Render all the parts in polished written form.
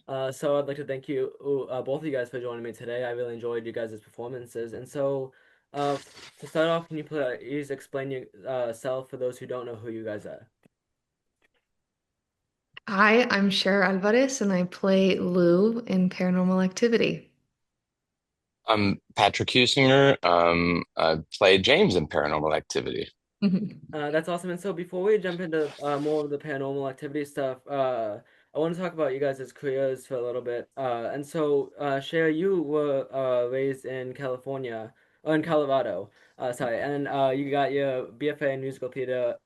So I'd like to thank you, both of you guys, for joining me today. I really enjoyed you guys' performances. And so, to start off, can you please explain yourself for those who don't know who you guys are? Hi, I'm Cher Alvarez, and I play Lou in Paranormal Activity. I'm Patrick Heusinger. I played James in Paranormal Activity. Mhm. That's awesome. And so, before we jump into more of the paranormal activity stuff, I want to talk about you guys' careers for a little bit. Cher, you were raised in California, or in Colorado, sorry, and you got your BFA in musical theater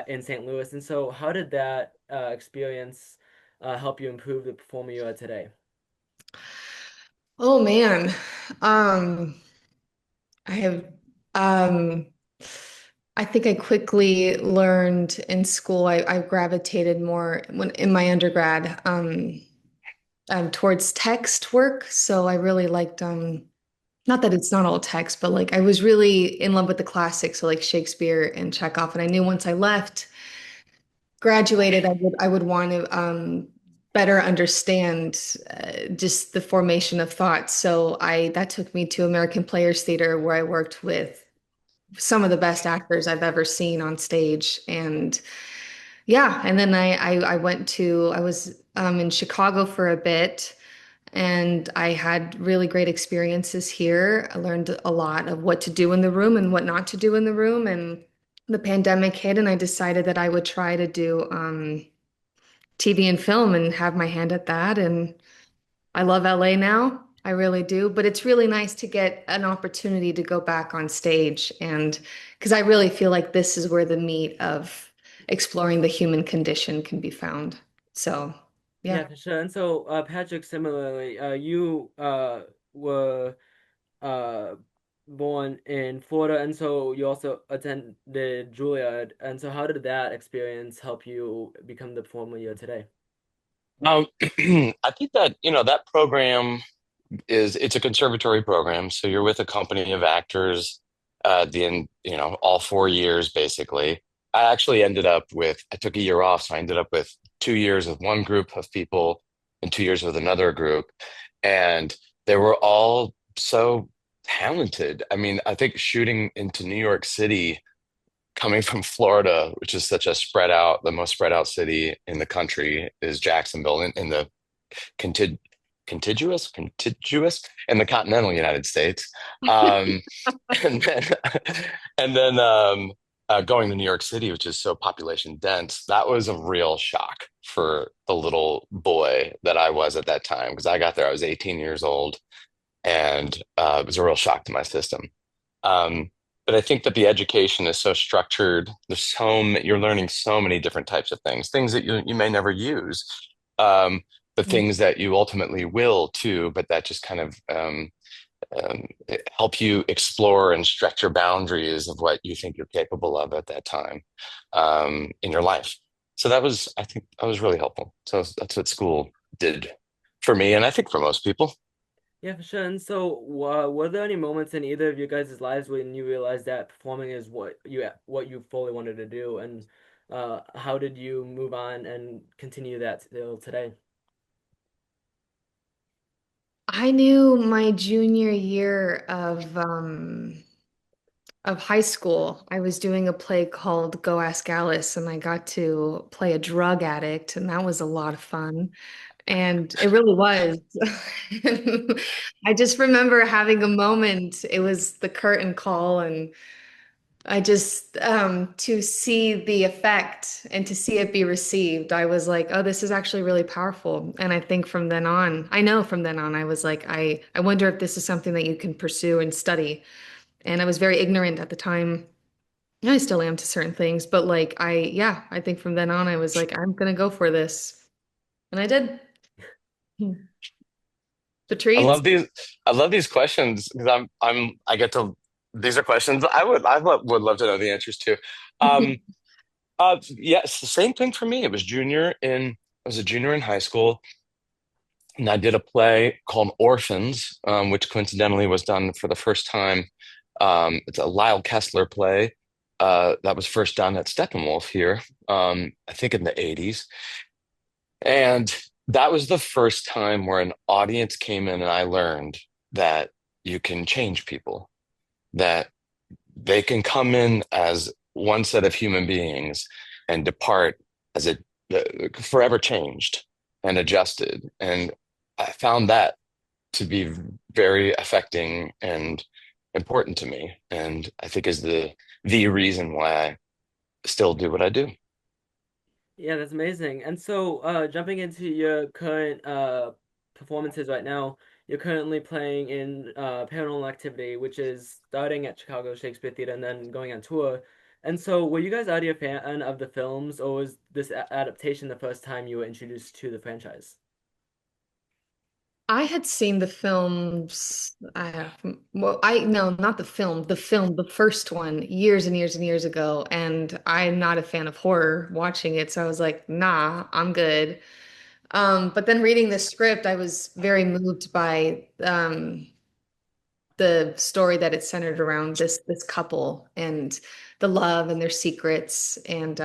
in St. Louis. And so, how did that experience help you improve the performer you are today? Oh man, um, I have, um, I think I quickly learned in school. I gravitated more when in my undergrad, towards text work. So I really liked, not that it's not all text, but like I was really in love with the classics, so like Shakespeare and Chekhov. And I knew once I left. Graduated, I would want to better understand just the formation of thought. So I that took me to American Players Theater, where I worked with some of the best actors I've ever seen on stage. And yeah, and then I went to I was in Chicago for a bit. And I had really great experiences here. I learned a lot of what to do in the room and what not to do in the room. And the pandemic hit, and I decided that I would try to do TV and film and have my hand at that. And I love LA now. I really do. But it's really nice to get an opportunity to go back on stage. And because I really feel like this is where the meat of exploring the human condition can be found. So, yeah. Yeah, for sure. And so, Patrick, similarly, you were uh born in Florida, and so you also attended Juilliard. And so how did that experience help you become the performer you are today? I think that, that program it's a conservatory program. So you're with a company of actors, all 4 years basically. I took a year off. So I ended up with 2 years with one group of people and 2 years with another group. And they were all so talented. I mean, I think shooting into New York City coming from Florida, which is such a the most spread out city in the country, is Jacksonville in the contig contiguous in the continental United States. Um, and then, and then going to New York City, which is so population dense, that was a real shock for the little boy that I was at that time. Because I got there, I was 18 years old, and it was a real shock to my system. Um, but I think that the education is so structured. You're learning so many different types of things that you may never use, um, the things that you ultimately will too, but that just kind of help you explore and stretch your boundaries of what you think you're capable of at that time in your life. So I think that was really helpful. So that's what school did for me, and I think for most people. Yeah, for sure. And so, were there any moments in either of your guys' lives when you realized that performing is what you fully wanted to do, and how did you move on and continue that till today? I knew my junior year of high school, I was doing a play called Go Ask Alice, and I got to play a drug addict, and that was a lot of fun. And it really was. I just remember having a moment. It was the curtain call, and I just to see the effect and to see it be received, I was like, oh, this is actually really powerful. And I think from then on, I know from then on, I was like, I wonder if this is something that you can pursue and study. And I was very ignorant at the time. I still am to certain things, but like yeah, I think from then on, I was like, I'm gonna go for this. And I did. The I treats. love these. I love these questions because I get to. These are questions would love to know the answers to. Um, yes, the same thing for me. I was a junior in high school, and I did a play called Orphans, which coincidentally was done for the first time. It's a Lyle Kessler play that was first done at Steppenwolf here, I think in the '80s. And that was the first time where an audience came in and I learned that you can change people, that they can come in as one set of human beings and depart as a forever changed and adjusted. And I found that to be very affecting and important to me. And I think is the reason why I still do what I do. Yeah, that's amazing. And so, jumping into your current performances right now, you're currently playing in Paranormal Activity, which is starting at Chicago Shakespeare Theater and then going on tour. And so, were you guys already a fan of the films, or was this adaptation the first time you were introduced to the franchise? I had seen the films. Well, I no, not the film, the first one, years and years and years ago, and I'm not a fan of horror watching it, so I was like, nah, I'm good. But then reading the script, I was very moved by the story that it's centered around this couple and the love and their secrets, and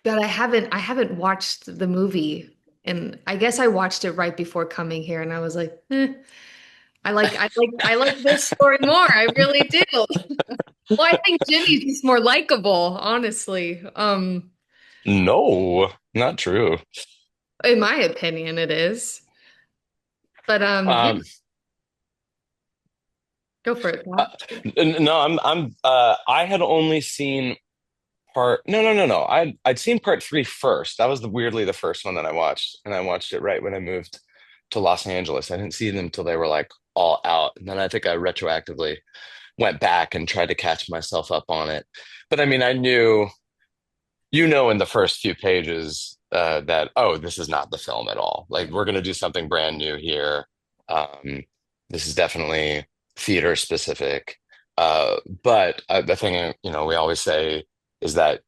but I haven't watched the movie, and I guess I watched it right before coming here, and I was like, I like this story more. I really do. Well, I think Jimmy's just more likable, honestly. No, not true. In my opinion, it is. But yeah, Um, go for it, uh, Pat. no, I had only seen no. I'd seen part three first. That was weirdly the first one that I watched, and I watched it right when I moved to Los Angeles. I didn't see them until they were like all out, and then I think I retroactively went back and tried to catch myself up on it. But I mean, I knew, in the first few pages that, oh, this is not the film at all. Like we're going to do something brand new here. Um, this is definitely theater specific. But the thing, we always say is that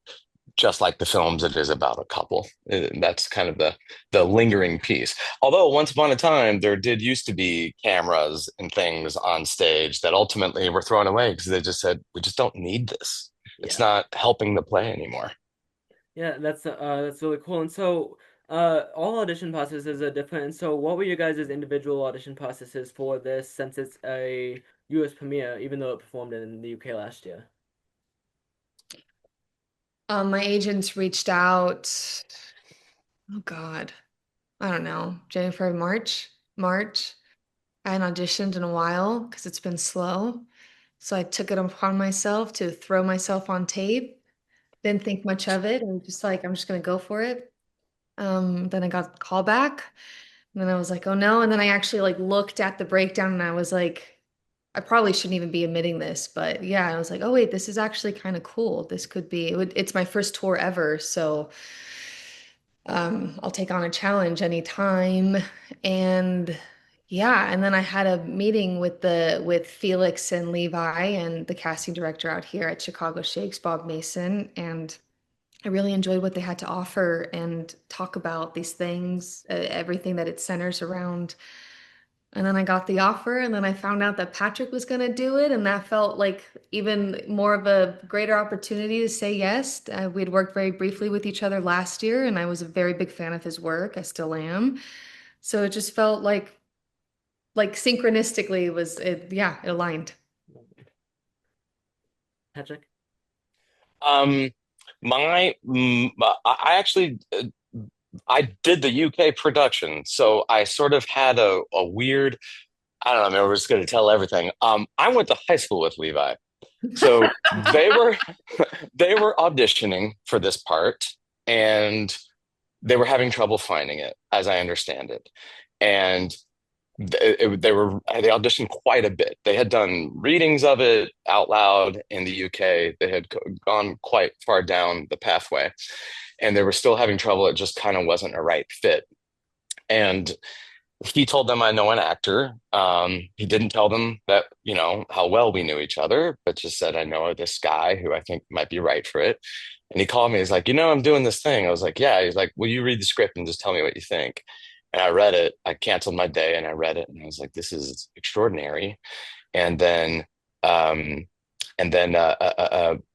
just like the films, it is about a couple. That's kind of the lingering piece. Although once upon a time, there did used to be cameras and things on stage that ultimately were thrown away because they just said, we just don't need this. It's Yeah. not helping the play anymore. Yeah, that's really cool. And so, all audition processes are different. And so, what were your guys' individual audition processes for this, since it's a US premiere, even though it performed in the UK last year? My agents reached out. Oh God, I don't know, January, March. I hadn't auditioned in a while because it's been slow. So I took it upon myself to throw myself on tape. Didn't think much of it. And just like, I'm just gonna go for it. Then I got the call back. And then I was like, oh no. And then I actually like looked at the breakdown and I was like, I probably shouldn't even be admitting this, but yeah, I was like, oh wait, this is actually kind of cool. This could be, it's my first tour ever, so I'll take on a challenge anytime. And yeah, and then I had a meeting with Felix and Levi and the casting director out here at Chicago Shakes, Bob Mason, and I really enjoyed what they had to offer and talk about these things, everything that it centers around. And then I got the offer, and then I found out that Patrick was going to do it, and that felt like even more of a greater opportunity to say yes. We'd worked very briefly with each other last year, and I was a very big fan of his work. I still am. So it just felt like synchronistically it was it, yeah, it aligned. Patrick? Um, I actually, I did the UK production, so I sort of had a weird, I don't know, maybe we're just going to tell everything. I went to high school with Levi. So they were auditioning for this part and they were having trouble finding it, as I understand it. And they auditioned quite a bit. They had done readings of it out loud in the UK. They had gone quite far down the pathway, and they were still having trouble. It just kind of wasn't a right fit. And he told them I know an actor. He didn't tell them that, how well we knew each other, but just said I know this guy who I think might be right for it. And he called me. He's like, I'm doing this thing. I was like, yeah. He's like, will you read the script and just tell me what you think? And I read it. I canceled my day and I read it, and I was like, this is extraordinary. And then, um,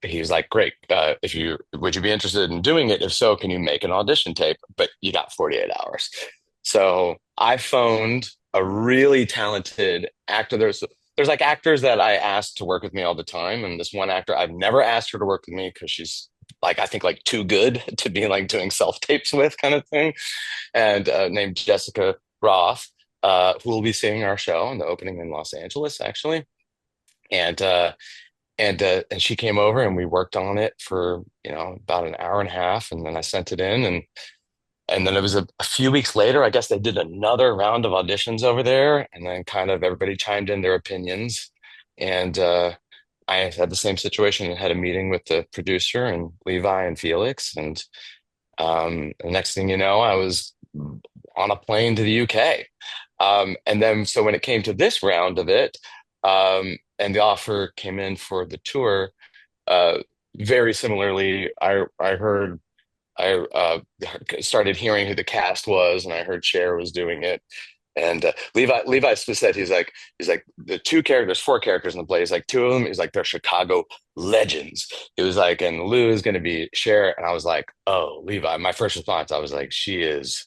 he was like, great. If you would you be interested in doing it? If so, can you make an audition tape? But you got 48 hours. So I phoned a really talented actor. There's like actors that I asked to work with me all the time, and this one actor I've never asked her to work with me because she's like I think like too good to be like doing self tapes with kind of thing. And named Jessica Roth, who will be seeing our show in the opening in Los Angeles actually. And and she came over and we worked on it for about an hour and a half, and then I sent it in, and then it was a few weeks later, I guess they did another round of auditions over there, and then kind of everybody chimed in their opinions. And I had the same situation and had a meeting with the producer and Levi and Felix. And the next thing you know, I was on a plane to the UK. And then, so when it came to this round of it, and the offer came in for the tour, uh, very similarly, I heard I started hearing who the cast was, and I heard Cher was doing it. And Levi said he's like the two characters, four characters in the play. He's like two of them. He's like they're Chicago legends. It was like, and Lou is going to be Cher, and I was like, oh, Levi. My first response, I was like, she is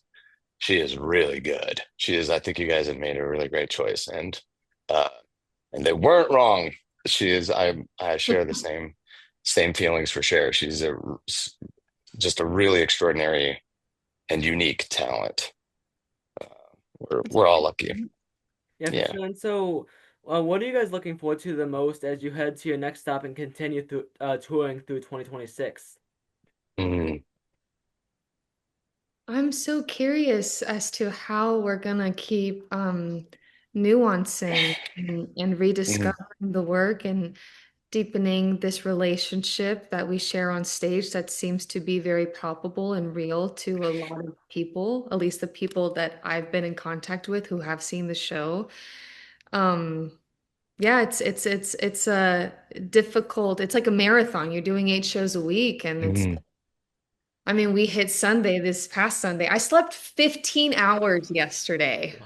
really good. She is. I think you guys have made a really great choice, uh, and they weren't wrong. She is. I share the same feelings for Cher. She's just a really extraordinary and unique talent. We're all lucky. Yeah, for Yeah. sure. And so, what are you guys looking forward to the most as you head to your next stop and continue through touring through 2026? Mm, I'm so curious as to how we're gonna keep nuancing and mm, rediscovering the work and deepening this relationship that we share on stage that seems to be very palpable and real to a lot of people, at least the people that I've been in contact with who have seen the show. Um, yeah, it's a difficult, it's like a marathon. You're doing 8 shows a week, and mm. I mean, we hit Sunday this past Sunday. I slept 15 hours yesterday.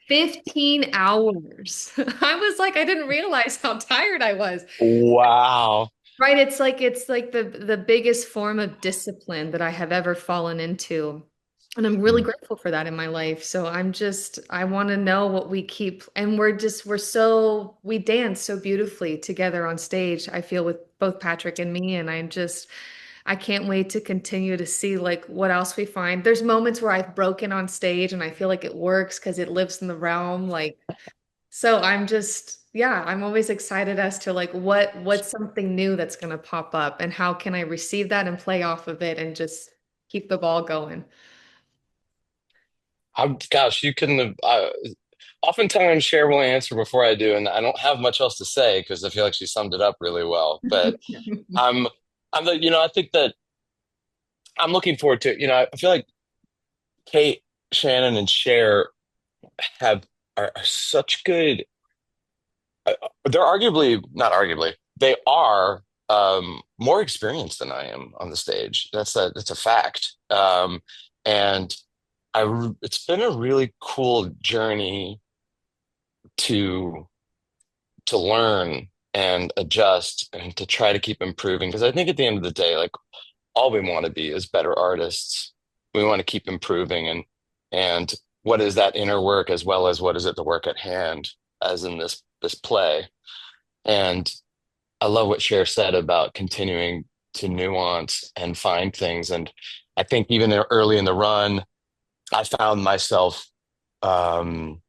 15 hours. I was like, I didn't realize how tired I was. Wow. Right, it's like the biggest form of discipline that I have ever fallen into. And I'm really Mm. grateful for that in my life. So I want to know what we keep, and we dance so beautifully together on stage. I feel with both Patrick and me, and I can't wait to continue to see like what else we find. There's moments where I've broken on stage and I feel like it works because it lives in the realm. Like, so yeah, I'm always excited as to like what's something new that's going to pop up and how can I receive that and play off of it and just keep the ball going. Gosh, you couldn't have. Oftentimes, Cher will answer before I do, and I don't have much else to say because I feel like she summed it up really well. But I'm, I think that I'm looking forward to it. I feel like Kate, Shannon, and Cher have are such good. They're arguably, not arguably, they are more experienced than I am on the stage. That's a fact. And it's been a really cool journey to to learn and adjust and to try to keep improving. Because I think at the end of the day, like all we want to be is better artists. We want to keep improving and what is that inner work as well as what is it the work at hand, as in this play. And I love what Cher said about continuing to nuance and find things. And I think even early in the run, I found myself um,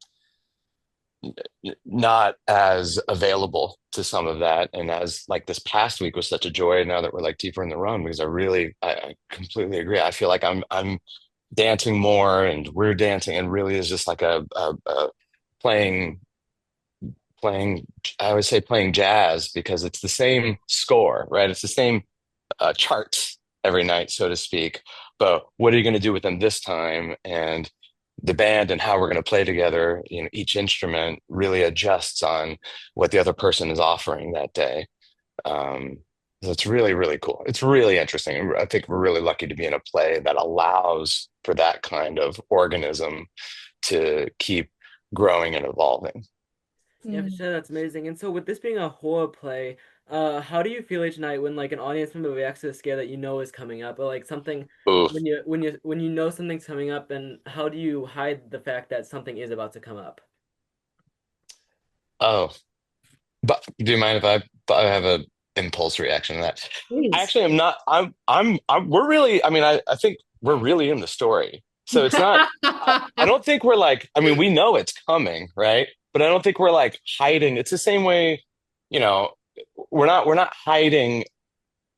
not as available to some of that. And as like this past week was such a joy now that we're like deeper in the run, because I completely agree. I feel like I'm dancing more and we're dancing and really is just like a playing playing I would say playing jazz because it's the same score, right? It's the same charts every night, so to speak. But what are you going to do with them this time? And the band and how we're going to play together, each instrument really adjusts on what the other person is offering that day. So it's really, really cool. It's really interesting. I think we're really lucky to be in a play that allows for that kind of organism to keep growing and evolving. Yeah, for Mm. sure, that's amazing. And so, with this being a horror play, How do you feel each night when like an audience member reacts to a scare that you know is coming up, or like something Oof. when you know something's coming up, and how do you hide the fact that something is about to come up? Oh, but do you mind if I have a impulse reaction to that? I Please. actually am not. We're really. I mean, I think we're really in the story. So it's not. I don't think we're like. I mean, we know it's coming, right? But I don't think we're like hiding. It's the same way, you know. We're not hiding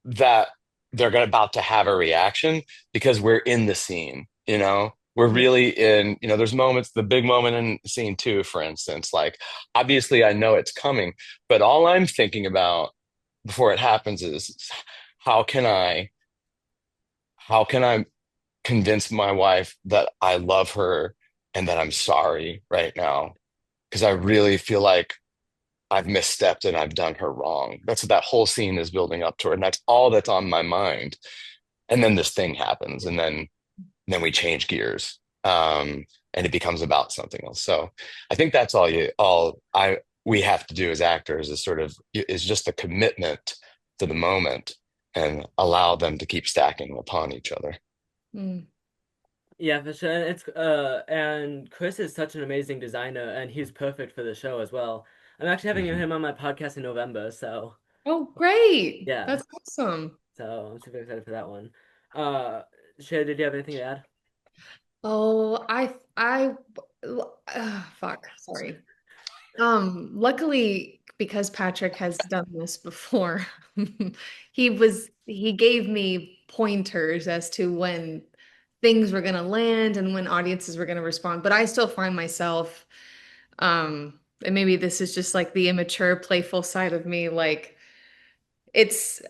that they're about to have a reaction because we're in the scene, you know? We're Yeah. really in, there's moments, the big moment in scene two, for instance, like obviously I know it's coming, but all I'm thinking about before it happens is how can I, how can I convince my wife that I love her and that I'm sorry right now? Because I really feel like I've misstepped and I've done her wrong. That's what that whole scene is building up toward. And that's all that's on my mind. And then this thing happens, and then we change gears. And it becomes about something else. So I think that's all I we have to do as actors is sort of is just a commitment to the moment and allow them to keep stacking upon each other. Mm. Yeah, for sure. And and Chris is such an amazing designer, and he's perfect for the show as well. I'm actually having Mhm. him on my podcast in November, so Oh, great. yeah. That's awesome. So I'm super excited for that one. Uh, Shay, did you have anything to add? Oh, fuck, sorry. Luckily, because Patrick has done this before, he gave me pointers as to when things were gonna land and when audiences were gonna respond. But I still find myself, and maybe this is just like the immature, playful side of me, like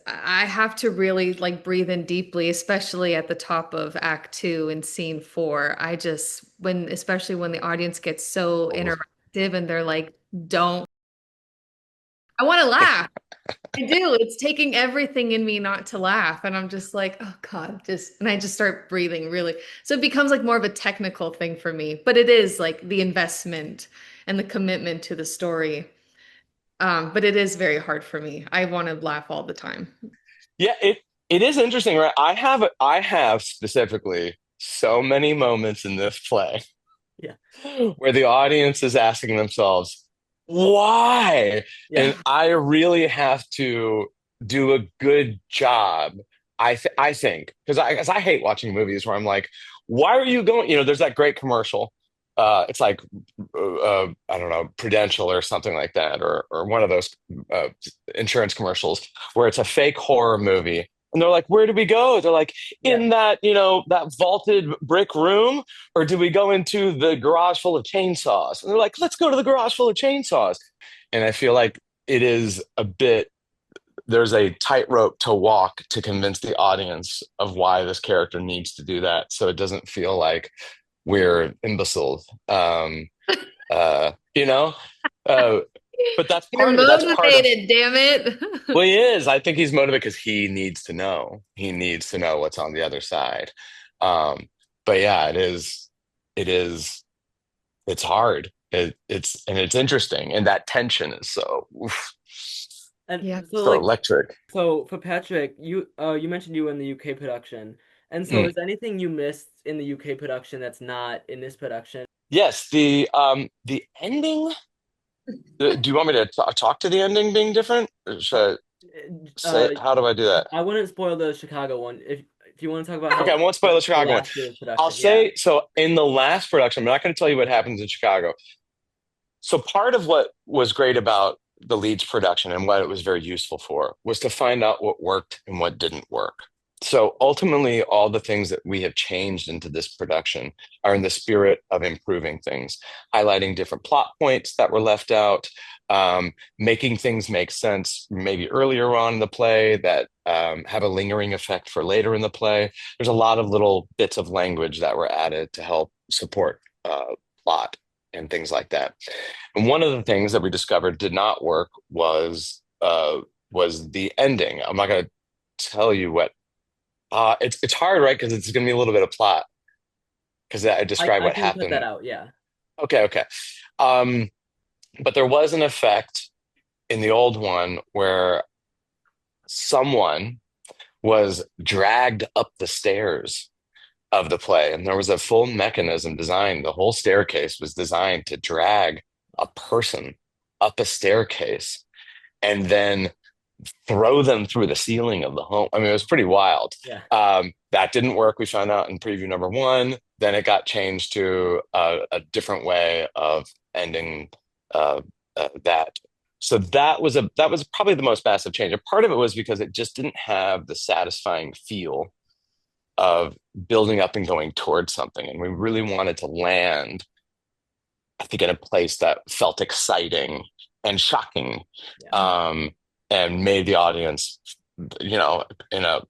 I have to really like breathe in deeply, especially at the top of Act Two and Scene Four. Especially when the audience gets so Oh, interactive and they're like, don't, I want to laugh. I do. It's taking everything in me not to laugh. And I'm just like, oh God, and I just start breathing really. So it becomes like more of a technical thing for me, but it is like the investment and the commitment to the story. But it is very hard for me. I want to laugh all the time. yeah, it is interesting, right? I have specifically so many moments in this play Yeah. where the audience is asking themselves, why? And Yeah. I really have to do a good job. I think because I hate watching movies where I'm like, why are you going? There's that great commercial. It's like I don't know, Prudential or something like that, or one of those uh, insurance commercials where it's a fake horror movie. And they're like, where do we go? They're like, Yeah. in that vaulted brick room, or do we go into the garage full of chainsaws? And they're like, let's go to the garage full of chainsaws. And I feel like it is a bit, there's a tightrope to walk to convince the audience of why this character needs to do that. So it doesn't feel like we're imbeciles. You know? Uh, but that's You're part of it. That's part of, motivated, damn it. well, he is. I think he's motivated because he needs to know. He needs to know what's on the other side. Um, but yeah, it is, it's hard. It's interesting. And that tension is so, oof, And Yeah. so so like electric. so for Patrick, you mentioned you were in the UK production. And so Mm. is there anything you missed in the UK production that's not in this production? Yes, the ending. Do you want me to talk to the ending being different? Or should I Uh, say, how do I do that? I wouldn't spoil the Chicago one. If you want to talk about Okay, I how won't spoil the the Chicago one. last year's I'll production, yeah. say so in the last production, I'm not going to tell you what happens in Chicago. So part of what was great about the Leeds production and what it was very useful for was to find out what worked and what didn't work. So ultimately, all the things that we have changed into this production are in the spirit of improving things, highlighting different plot points that were left out, making things make sense maybe earlier on in the play that have a lingering effect for later in the play. There's a lot of little bits of language that were added to help support plot and things like that. And one of the things that we discovered did not work was the ending. I'm not going to tell you what. It's hard, right? Because it's going to be a little bit of plot because I I describe I what can cut that happened. out, yeah. Okay, okay. Um, but there was an effect in the old one where someone was dragged up the stairs of the play, and there was a full mechanism designed. The whole staircase was designed to drag a person up a staircase and then throw them through the ceiling of the home. I mean, it was pretty wild. Yeah. That didn't work. We found out in preview number one. Then it got changed to a different way of ending uh, that. So that was probably the most massive change. And part of it was because it just didn't have the satisfying feel of building up and going towards something. And we really wanted to land, I think, in a place that felt exciting and shocking, Yeah. um, and made the audience, you know, in a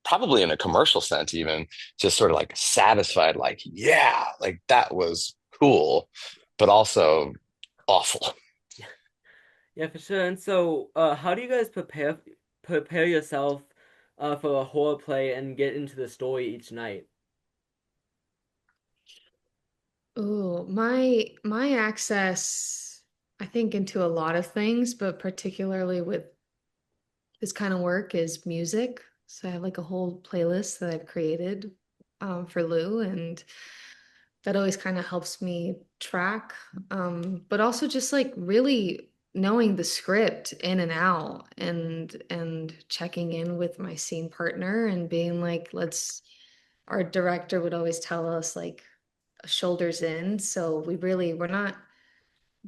probably in a commercial sense, even just sort of like satisfied, like, yeah, like that was cool, but also awful. Yeah, for sure. And so, how do you guys prepare yourself for a horror play and get into the story each night? Ooh, my access, I think, into a lot of things, but particularly with this kind of work is music. So I have like a whole playlist that I've created for Lou, and that always kind of helps me track. But also just like really knowing the script in and out, and checking in with my scene partner and being like, let's. Our director would always tell us like shoulders in. So we're not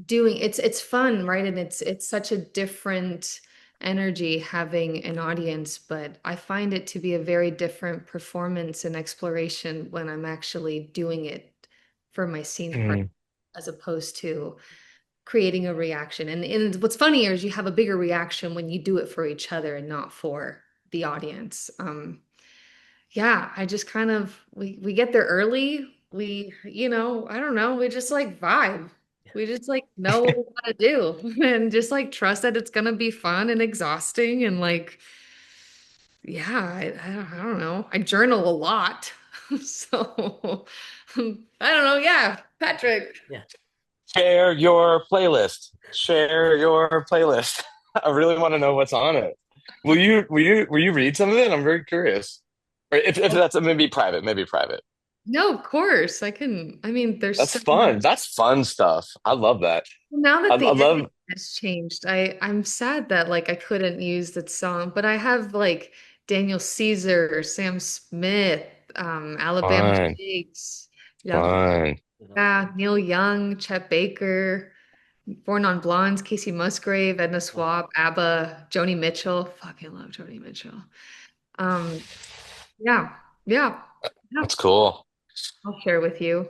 doing it's fun, right? And it's such a different energy having an audience, but I find it to be a very different performance and exploration when I'm actually doing it for my scene part Mm. as opposed to creating a reaction. And what's funny is you have a bigger reaction when you do it for each other and not for the audience. Yeah, I just kind of we get there early. I don't know, we just like vibe. We just like know what we gotta do and just like trust that it's gonna be fun and exhausting and like yeah, I don't know. I journal a lot. So I don't know. Yeah, Patrick. Yeah. Share your playlist. Share your playlist. I really want to know what's on it. Will you read some of it? I'm very curious. Or if Oh, that's maybe private, maybe private. No, of course. I mean, there's That's so much. fun. That's fun stuff. I love that. Now I that the ending love has changed, I'm sad that like I couldn't use that song, but I have like Daniel Caesar, Sam Smith, Alabama fun, Shakes, yeah, fun. that's awesome. yeah, Neil Young, Chet Baker, Born on Blondes, Casey Musgrave, Edna Oh, Swab, ABBA, Joni Mitchell. Fucking love Joni Mitchell. Um, yeah, yeah, yeah. That's cool. I'll share with you.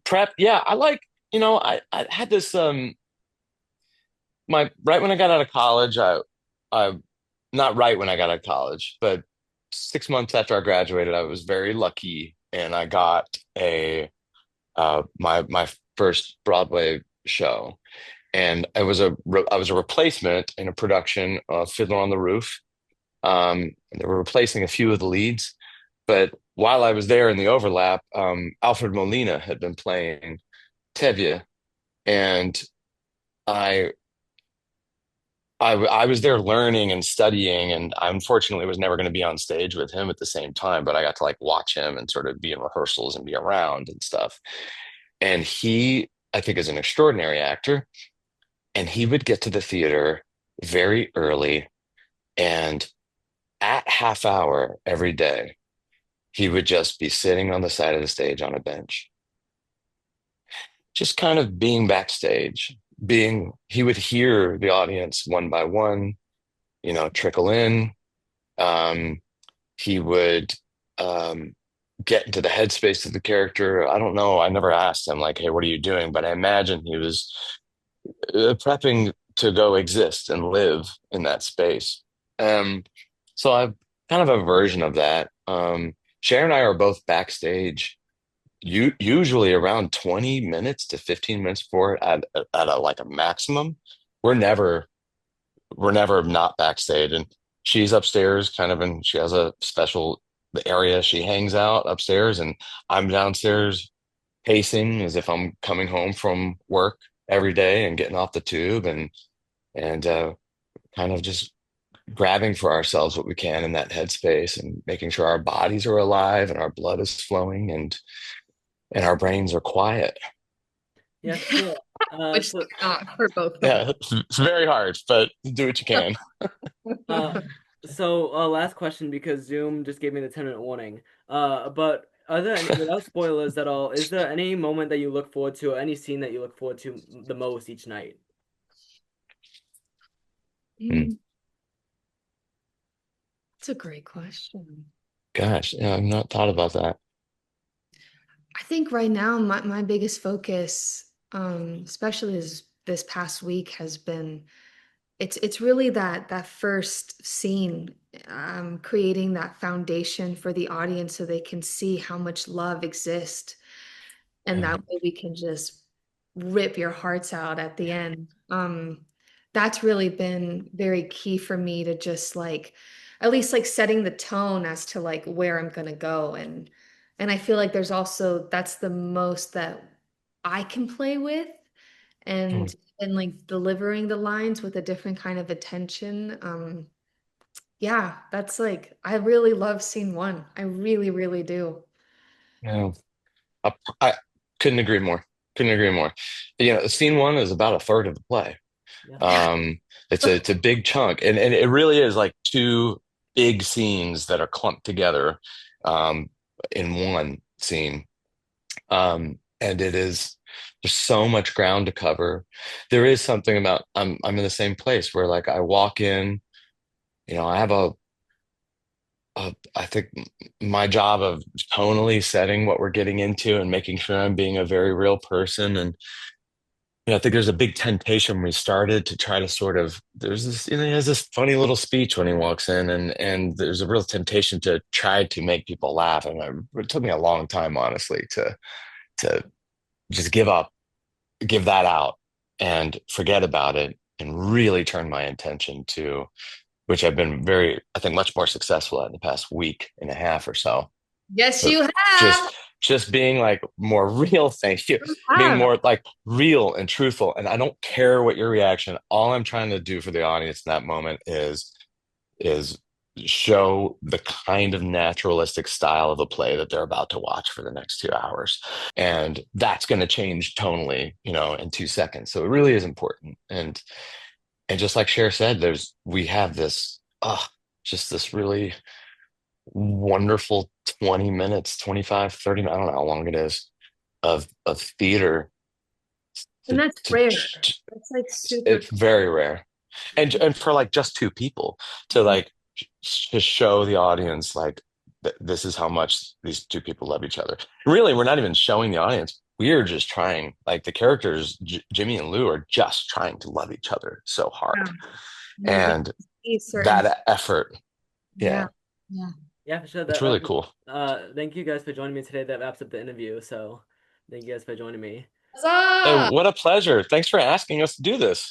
Prep. Yeah, I like, I had this, my, right when I got out of college, I, not right when I got out of college, but 6 months after I graduated, I was very lucky and I got my first Broadway show. And I was a replacement in a production of Fiddler on the Roof. They were replacing a few of the leads, but while I was there in the overlap, Alfred Molina had been playing Tevye, and I, I was there learning and studying, and I unfortunately was never going to be on stage with him at the same time, but I got to like watch him and sort of be in rehearsals and be around and stuff. And he, I think, is an extraordinary actor, and he would get to the theater very early, and at half hour every day, he would just be sitting on the side of the stage on a bench, just kind of being backstage, he would hear the audience one by one, trickle in. Um, he would get into the headspace of the character. I don't know. I never asked him, like, hey, what are you doing? But I imagine he was prepping to go exist and live in that space. Um, so I've kind of a version of that. Cher and I are both backstage, usually around 20 minutes to 15 minutes before at a like a maximum. We're never we're never not backstage, and she's upstairs kind of, and she has a special area she hangs out upstairs, and I'm downstairs pacing as if I'm coming home from work every day and getting off the tube and kind of just grabbing for ourselves what we can in that headspace and making sure our bodies are alive and our blood is flowing and our brains are quiet. Yeah, for sure. Which So they're not for both of Yeah, it's very hard, but do what you can. Uh, us. last question because Zoom just gave me the 10-minute warning. But are there any, without spoilers at all, is there any moment that you look forward to, or any scene that you look forward to the most each night? Hmm. Mm, That's a great question. Gosh, yeah, I've not thought about that. I think right now my biggest focus, especially this past week, has been it's really that first scene, creating that foundation for the audience so they can see how much love exists, and Yeah, that way we can just rip your hearts out at the end. That's really been very key for me to just like at least like setting the tone as to like where I'm gonna go, and I feel like there's also that's the most that I can play with, hmm, and like delivering the lines with a different kind of attention. Yeah, that's like I really love scene one. I really, really do. yeah. I couldn't agree more. Couldn't agree more. You know, scene one is about a third of the play. Yeah. Um, it's a big chunk, and it really is like two big scenes that are clumped together um, in one scene. And it is there's so much ground to cover. There is something about I'm in the same place where like I walk in, I have I think my job of tonally setting what we're getting into and making sure I'm being a very real person. And I think there's a big temptation when we started to try to sort of there's this he has this funny little speech when he walks in, and there's a real temptation to try to make people laugh. And it took me a long time, honestly, to just give that out and forget about it and really turn my attention to which I've been I think, much more successful at in the past week and a half or so. Yes, But you have. just being like more real, thank you, You being have. more like real and truthful. And I don't care what your reaction. All I'm trying to do for the audience in that moment is show the kind of naturalistic style of the play that they're about to watch for the next 2 hours. And that's going to change tonally, in 2 seconds. So it really is important. And just like Cher said, we have this, just this really wonderful 20 minutes, 25, 30, I don't know how long it is of theater And to, that's to, rare. That's like super. it's very rare. And for like just two people to like to show the audience like this is how much these two people love each other. Really, we're not even showing the audience. We're just trying, like the characters, Jimmy and Lou are just trying to love each other so Yeah. hard. And you get And to see certain. that effort, Yeah. yeah, Yeah. Yeah, for sure. it's really cool. Thank you guys for joining me today. That wraps up the interview. So thank you guys for joining me. Hey, Huzzah! what a pleasure. Thanks for asking us to do this.